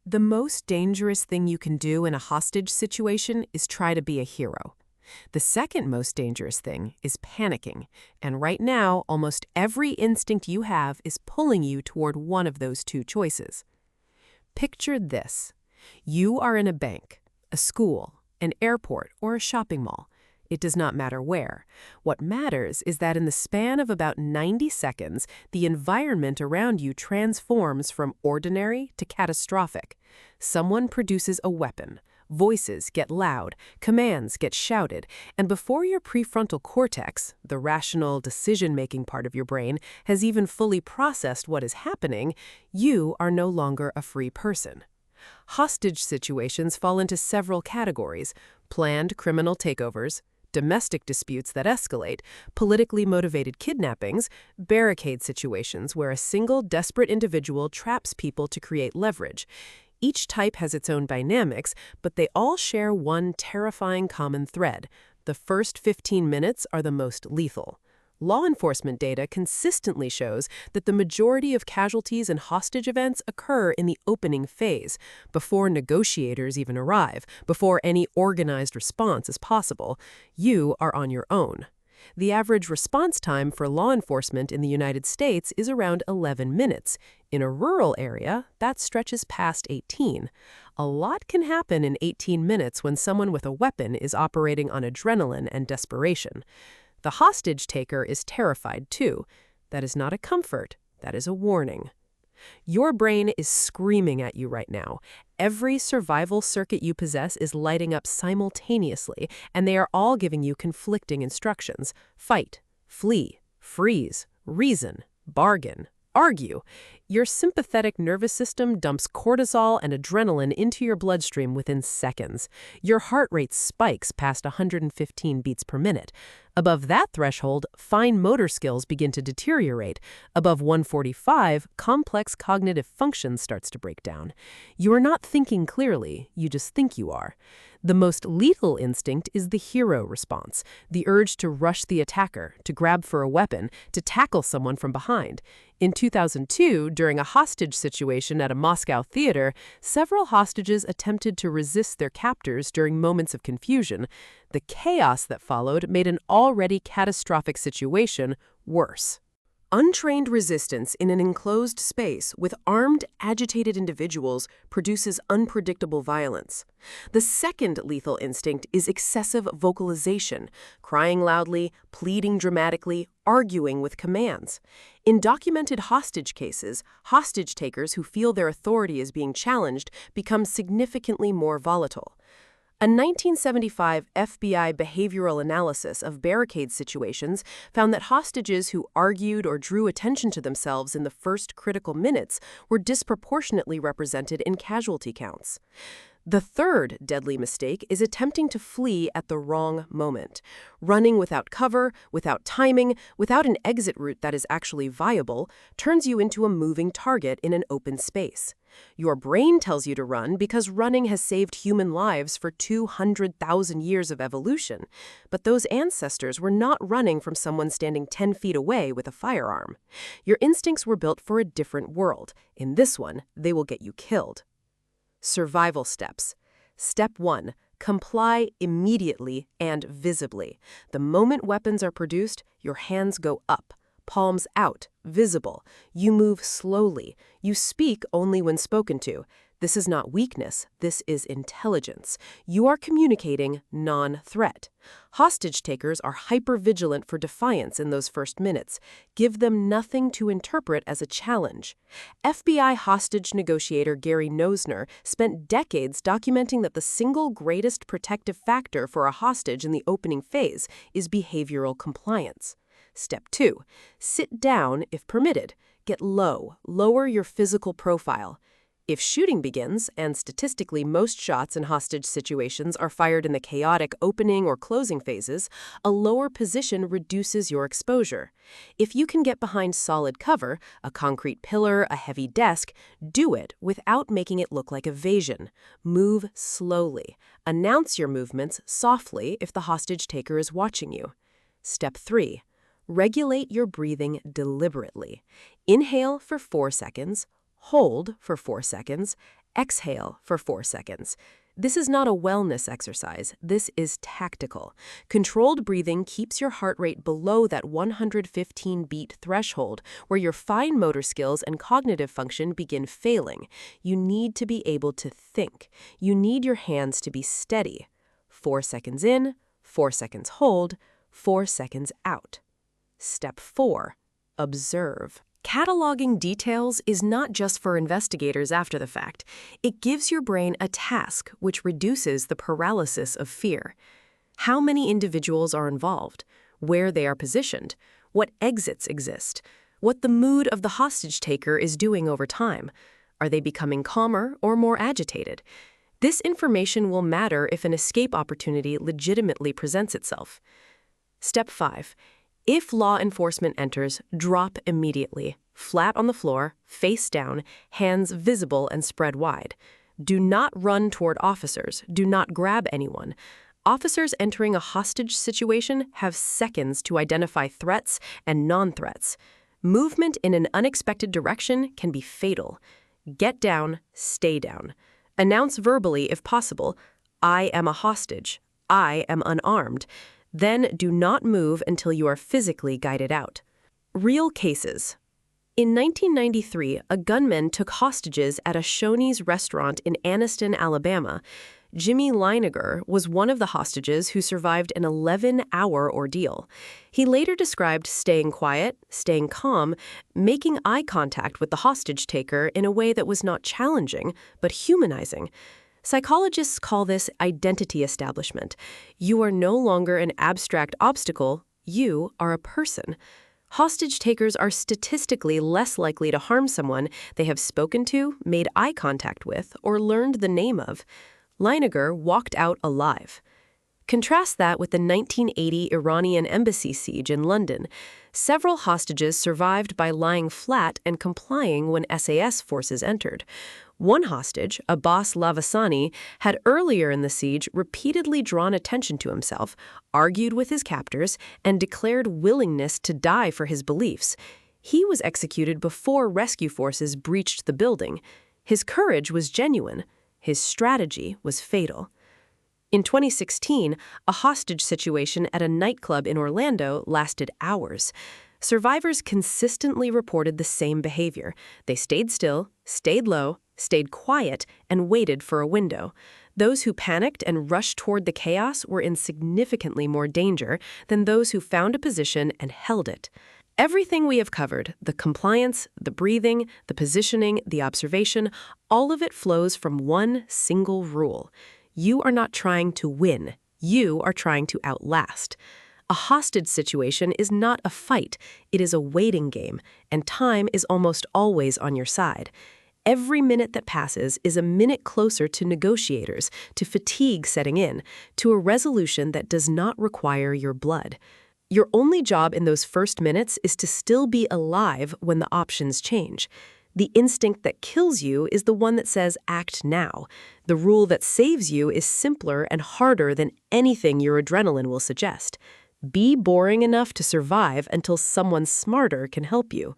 The most dangerous thing you can do in a hostage situation is try to be a hero. The second most dangerous thing is panicking, and right now, almost every instinct you have is pulling you toward one of those two choices. Picture this. You are in a bank, a school, an airport, or a shopping mall. It does not matter where. What matters is that in the span of about 90 seconds, the environment around you transforms from ordinary to catastrophic. Someone produces a weapon. Voices get loud, commands get shouted, and before your prefrontal cortex, the rational decision-making part of your brain, has even fully processed what is happening, you are no longer a free person. Hostage situations fall into several categories: planned criminal takeovers, domestic disputes that escalate, politically motivated kidnappings, barricade situations where a single desperate individual traps people to create leverage. Each type has its own dynamics, but they all share one terrifying common thread. The first 15 minutes are the most lethal. Law enforcement data consistently shows that the majority of casualties in hostage events occur in the opening phase, before negotiators even arrive, before any organized response is possible. You are on your own. The average response time for law enforcement in the United States is around 11 minutes. In a rural area, that stretches past 18. A lot can happen in 18 minutes when someone with a weapon is operating on adrenaline and desperation. The hostage taker is terrified too. That is not a comfort, that is a warning. Your brain is screaming at you right now. Every survival circuit you possess is lighting up simultaneously, and they are all giving you conflicting instructions. Fight, flee, freeze, reason, bargain, argue. Your sympathetic nervous system dumps cortisol and adrenaline into your bloodstream within seconds. Your heart rate spikes past 115 beats per minute. Above that threshold, fine motor skills begin to deteriorate. Above 145, complex cognitive function starts to break down. You are not thinking clearly, you just think you are. The most lethal instinct is the hero response, the urge to rush the attacker, to grab for a weapon, to tackle someone from behind. In 2002, during a hostage situation at a Moscow theater, several hostages attempted to resist their captors during moments of confusion. The chaos that followed made an already catastrophic situation worse. Untrained resistance in an enclosed space with armed, agitated individuals produces unpredictable violence. The second lethal instinct is excessive vocalization, crying loudly, pleading dramatically, arguing with commands. In documented hostage cases, hostage takers who feel their authority is being challenged become significantly more volatile. A 1975 FBI behavioral analysis of barricade situations found that hostages who argued or drew attention to themselves in the first critical minutes were disproportionately represented in casualty counts. The third deadly mistake is attempting to flee at the wrong moment. Running without cover, without timing, without an exit route that is actually viable, turns you into a moving target in an open space. Your brain tells you to run because running has saved human lives for 200,000 years of evolution. But those ancestors were not running from someone standing 10 feet away with a firearm. Your instincts were built for a different world. In this one, they will get you killed. Survival steps. Step 1. Comply immediately and visibly. The moment weapons are produced, your hands go up. Palms out, visible. You move slowly. You speak only when spoken to. This is not weakness, this is intelligence. You are communicating non-threat. Hostage takers are hyper-vigilant for defiance in those first minutes. Give them nothing to interpret as a challenge. FBI hostage negotiator Gary Nosner spent decades documenting that the single greatest protective factor for a hostage in the opening phase is behavioral compliance. Step 2. Sit down if permitted. Get low. Lower your physical profile. If shooting begins, and statistically most shots in hostage situations are fired in the chaotic opening or closing phases, a lower position reduces your exposure. If you can get behind solid cover, a concrete pillar, a heavy desk, do it without making it look like evasion. Move slowly. Announce your movements softly if the hostage taker is watching you. Step 3. Regulate your breathing deliberately. Inhale for 4 seconds. Hold for 4 seconds, Exhale for 4 seconds. This is not a wellness exercise. This is tactical. Controlled breathing keeps your heart rate below that 115-beat threshold, where your fine motor skills and cognitive function begin failing. You need to be able to think. You need your hands to be steady. 4 seconds in, 4 seconds hold, 4 seconds out. Step 4. Observe. Cataloging details is not just for investigators after the fact. It gives your brain a task which reduces the paralysis of fear. How many individuals are involved? Where they are positioned? What exits exist? What the mood of the hostage taker is doing over time? Are they becoming calmer or more agitated? This information will matter if an escape opportunity legitimately presents itself. Step 5. If law enforcement enters, drop immediately. Flat on the floor, face down, hands visible and spread wide. Do not run toward officers. Do not grab anyone. Officers entering a hostage situation have seconds to identify threats and non-threats. Movement in an unexpected direction can be fatal. Get down, stay down. Announce verbally if possible, "I am a hostage. I am unarmed." Then do not move until you are physically guided out. Real cases. In 1993, a gunman took hostages at a Shoney's restaurant in Anniston, Alabama. Jimmy Leiniger was one of the hostages who survived an 11-hour ordeal. He later described staying quiet, staying calm, making eye contact with the hostage taker in a way that was not challenging, but humanizing. Psychologists call this identity establishment. You are no longer an abstract obstacle, you are a person. Hostage takers are statistically less likely to harm someone they have spoken to, made eye contact with, or learned the name of. Leiniger walked out alive. Contrast that with the 1980 Iranian embassy siege in London. Several hostages survived by lying flat and complying when SAS forces entered. One hostage, Abbas Lavasani, had earlier in the siege repeatedly drawn attention to himself, argued with his captors, and declared willingness to die for his beliefs. He was executed before rescue forces breached the building. His courage was genuine. His strategy was fatal. In 2016, a hostage situation at a nightclub in Orlando lasted hours. Survivors consistently reported the same behavior. They stayed still, stayed low, stayed quiet, and waited for a window. Those who panicked and rushed toward the chaos were in significantly more danger than those who found a position and held it. Everything we have covered, the compliance, the breathing, the positioning, the observation, all of it flows from one single rule. You are not trying to win. You are trying to outlast. A hostage situation is not a fight. It is a waiting game, and time is almost always on your side. Every minute that passes is a minute closer to negotiators, to fatigue setting in, to a resolution that does not require your blood. Your only job in those first minutes is to still be alive when the options change. The instinct that kills you is the one that says, act now. The rule that saves you is simpler and harder than anything your adrenaline will suggest. Be boring enough to survive until someone smarter can help you.